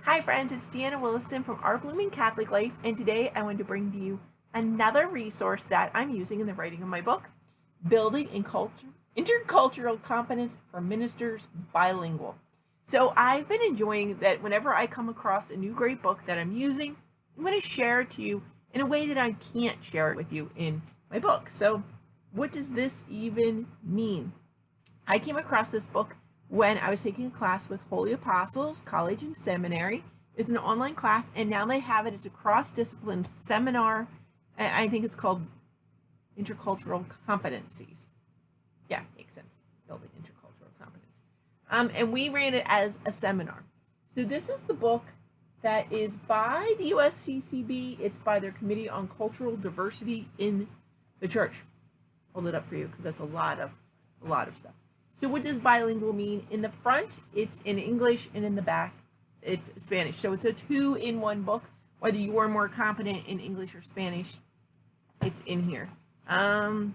Hi friends, it's Deanna Williston from Our Blooming Catholic Life, and today I want to bring to you another resource that I'm using in the writing of my book, Building Intercultural Competence for Ministers Bilingual. So I've been enjoying that whenever I come across a new great book that I'm using, I'm going to share it to you in a way that I can't share it with you in my book. So what does this even mean? I came across this book when I was taking a class with Holy Apostles College and Seminary. It's an online class, and now they have it as a cross-discipline seminar. I think it's called Intercultural Competencies. Yeah, makes sense. Building Intercultural Competence. And we ran it as a seminar. So this is the book that is by the USCCB. It's by their Committee on Cultural Diversity in the Church. Hold it up for you because that's a lot of stuff. So what does bilingual mean? In the front, it's in English, and in the back, it's Spanish. So it's a 2-in-1 book. Whether you are more competent in English or Spanish, it's in here. And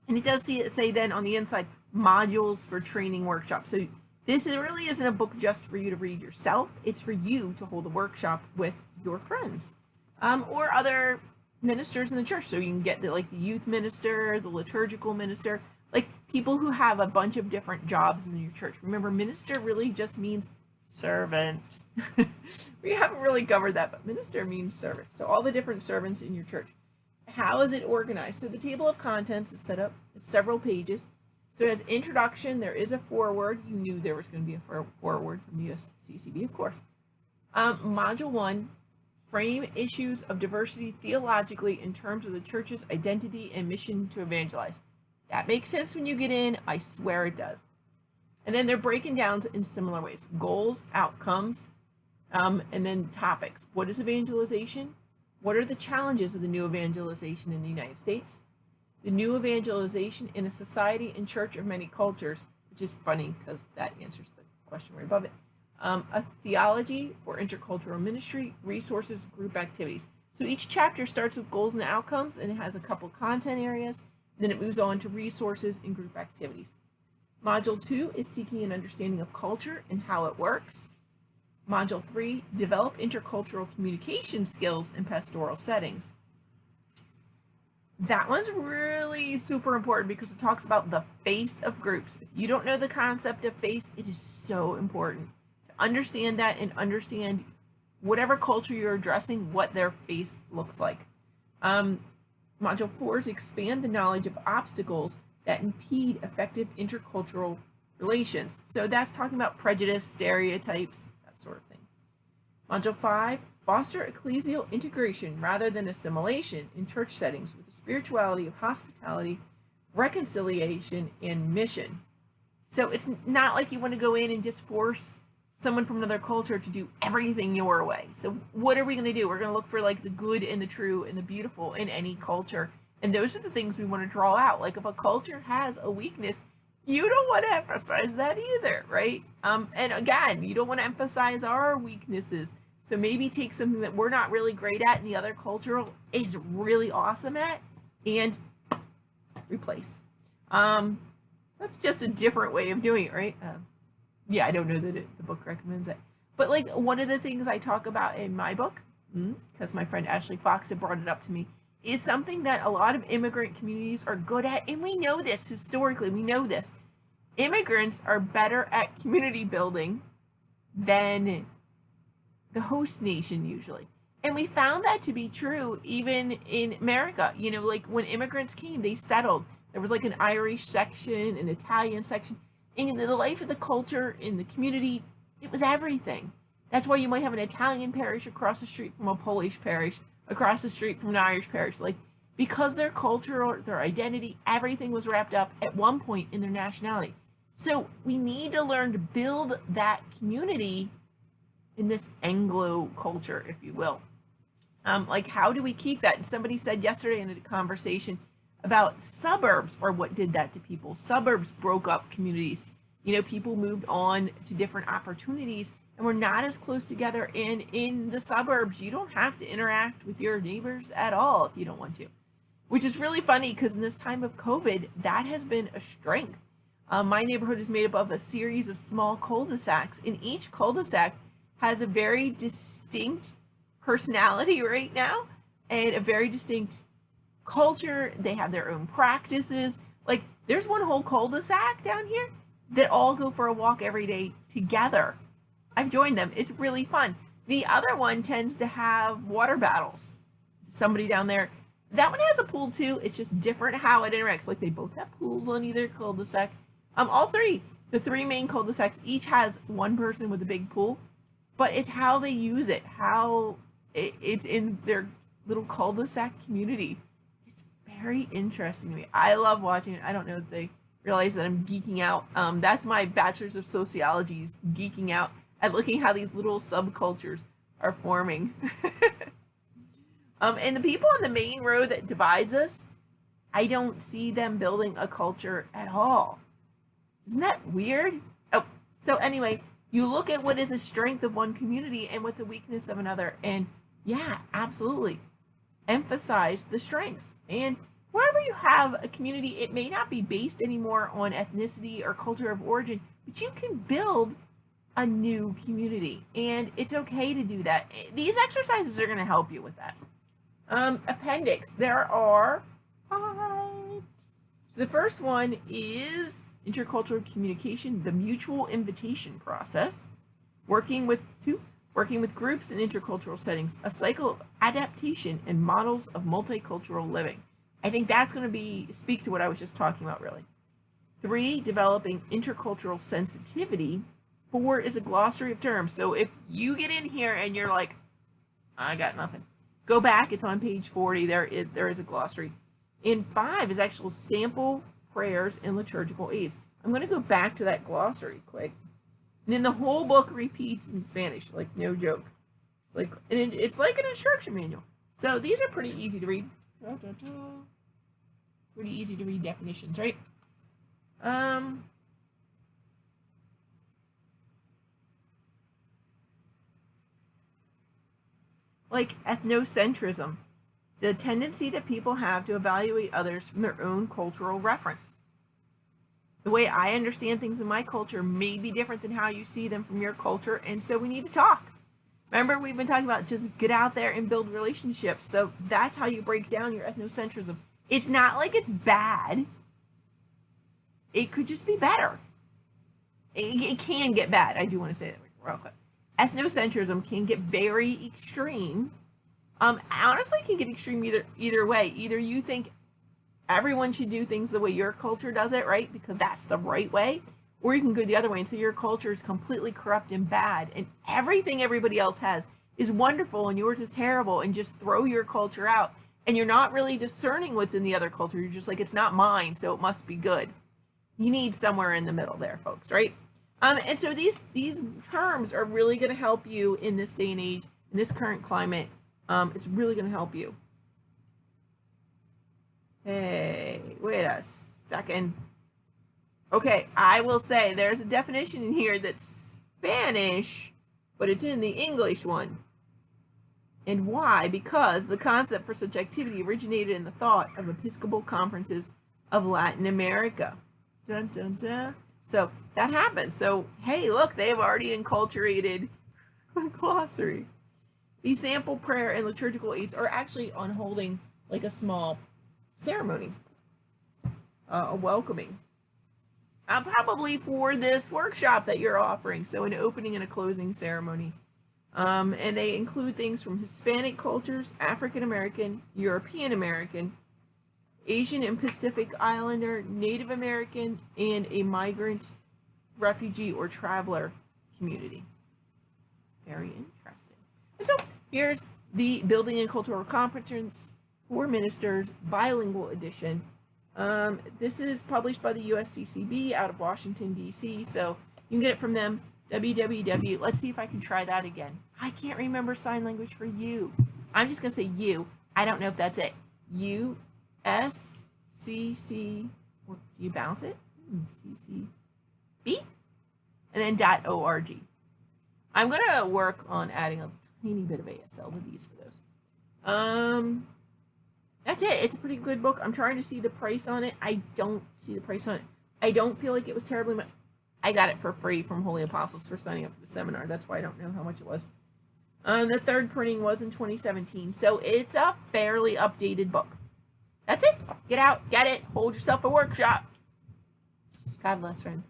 it does say then on the inside, modules for training workshops. So this really isn't a book just for you to read yourself. It's for you to hold a workshop with your friends or other ministers in the church. So you can get the youth minister, the liturgical minister, like people who have a bunch of different jobs in your church. Remember, minister really just means servant. We haven't really covered that, but minister means servant. So all the different servants in your church. How is it organized? So the table of contents is set up. It's several pages. So it has introduction. There is a foreword. You knew there was going to be a foreword from USCCB, of course. Module 1, frame issues of diversity theologically in terms of the church's identity and mission to evangelize. That makes sense when you get in. I swear it does. And then they're breaking down in similar ways. Goals, outcomes, and then topics. What is evangelization? What are the challenges of the new evangelization in the United States? The new evangelization in a society and church of many cultures, which is funny because that answers the question right above it. A theology for intercultural ministry, resources, group activities. So each chapter starts with goals and outcomes, and it has a couple content areas. Then it moves on to resources and group activities. Module 2 is seeking an understanding of culture and how it works. Module 3, develop intercultural communication skills in pastoral settings. That one's really super important because it talks about the face of groups. If you don't know the concept of face, it is so important to understand that and understand whatever culture you're addressing, what their face looks like. Module 4 is expand the knowledge of obstacles that impede effective intercultural relations. So that's talking about prejudice, stereotypes, that sort of thing. Module 5, foster ecclesial integration rather than assimilation in church settings with the spirituality of hospitality, reconciliation, and mission. So it's not like you want to go in and just force someone from another culture to do everything your way. So what are we going to do? We're going to look for the good and the true and the beautiful in any culture. And those are the things we want to draw out. Like if a culture has a weakness, you don't want to emphasize that either, right? And again, you don't want to emphasize our weaknesses. So maybe take something that we're not really great at and the other culture is really awesome at and replace. That's just a different way of doing it, right? Yeah, I don't know that the book recommends it. But one of the things I talk about in my book, because my friend Ashley Fox had brought it up to me, is something that a lot of immigrant communities are good at. And we know this historically, we know this. Immigrants are better at community building than the host nation usually. And we found that to be true even in America. When immigrants came, they settled. There was an Irish section, an Italian section. In the life of the culture, in the community, it was everything. That's why you might have an Italian parish across the street from a Polish parish, across the street from an Irish parish. Because their culture, their identity, everything was wrapped up at one point in their nationality. So we need to learn to build that community in this Anglo culture, if you will. How do we keep that? And somebody said yesterday in a conversation about suburbs or what did that to people. Suburbs broke up communities. People moved on to different opportunities and we're not as close together. And in the suburbs, you don't have to interact with your neighbors at all if you don't want to, which is really funny because in this time of COVID, that has been a strength. My neighborhood is made up of a series of small cul-de-sacs. In each cul-de-sac has a very distinct personality right now and a very distinct culture. They have their own practices. Like, there's one whole cul-de-sac down here that all go for a walk every day together. I've joined them. It's really fun. The other one tends to have water battles. Somebody down there, that one has a pool too. It's just different how it interacts. Like, they both have pools on either cul-de-sac. All three, the three main cul-de-sacs, each has one person with a big pool, but it's how they use it, how it's in their little cul-de-sac community. It's very interesting to me. I love watching it. I don't know if they realize that I'm geeking out. That's my bachelor's of sociology's geeking out at looking how these little subcultures are forming. And the people on the main road that divides us, I don't see them building a culture at all. Isn't that weird? Oh, so anyway, you look at what is a strength of one community and what's a weakness of another, and yeah, absolutely. Emphasize the strengths. And wherever you have a community, it may not be based anymore on ethnicity or culture of origin, but you can build a new community, and it's okay to do that. These exercises are going to help you with that. Appendix. There are 5. So the first one is intercultural communication, the mutual invitation process, working with groups in intercultural settings, a cycle of adaptation and models of multicultural living. I think that's going to speak to what I was just talking about, really. 3, developing intercultural sensitivity. 4 is a glossary of terms. So if you get in here and you're like, I got nothing, go back. It's on page 40. There is a glossary. And 5 is actual sample prayers and liturgical aids. I'm going to go back to that glossary quick. And then the whole book repeats in Spanish, like no joke. It's like an instruction manual. So these are pretty easy to read. Pretty easy to read definitions, right? Like ethnocentrism, the tendency that people have to evaluate others from their own cultural reference. The way I understand things in my culture may be different than how you see them from your culture, and so we need to talk. Remember, we've been talking about just get out there and build relationships. So that's how you break down your ethnocentrism. It's not like it's bad. It could just be better. It can get bad. I do want to say that real quick. Ethnocentrism can get very extreme. Honestly, it can get extreme either way. Either you think everyone should do things the way your culture does it, right? Because that's the right way. Or you can go the other way and say your culture is completely corrupt and bad, and everything everybody else has is wonderful and yours is terrible, and just throw your culture out. And you're not really discerning what's in the other culture. You're just like, it's not mine, so it must be good. You need somewhere in the middle there, folks, right? And so these terms are really going to help you in this day and age, in this current climate. It's really going to help you. Hey, wait a second. Okay, I will say there's a definition in here that's Spanish, but it's in the English one. And why? Because the concept for such activity originated in the thought of Episcopal conferences of Latin America. Dun, dun, dun. So that happened. So, hey, look, they've already enculturated a glossary. These sample prayer and liturgical aids are actually on holding like a small ceremony, a welcoming. Probably for this workshop that you're offering. So an opening and a closing ceremony. And they include things from Hispanic cultures, African American, European American, Asian and Pacific Islander, Native American, and a migrant, refugee, or traveler community. Very interesting. And so here's the Building and Cultural Competence for Ministers Bilingual Edition. This is published by the USCCB out of Washington, D.C., so you can get it from them, www. Let's see if I can try that again. I can't remember sign language for you. I'm just going to say you. I don't know if that's it. USCC, do you bounce it? CCB? And then .org. I'm going to work on adding a tiny bit of ASL to these for those. That's it. It's a pretty good book. I'm trying to see the price on it. I don't see the price on it. I don't feel like it was terribly much. I got it for free from Holy Apostles for signing up for the seminar. That's why I don't know how much it was. The third printing was in 2017, so it's a fairly updated book. That's it. Get out, get it, hold yourself a workshop. God bless, friends.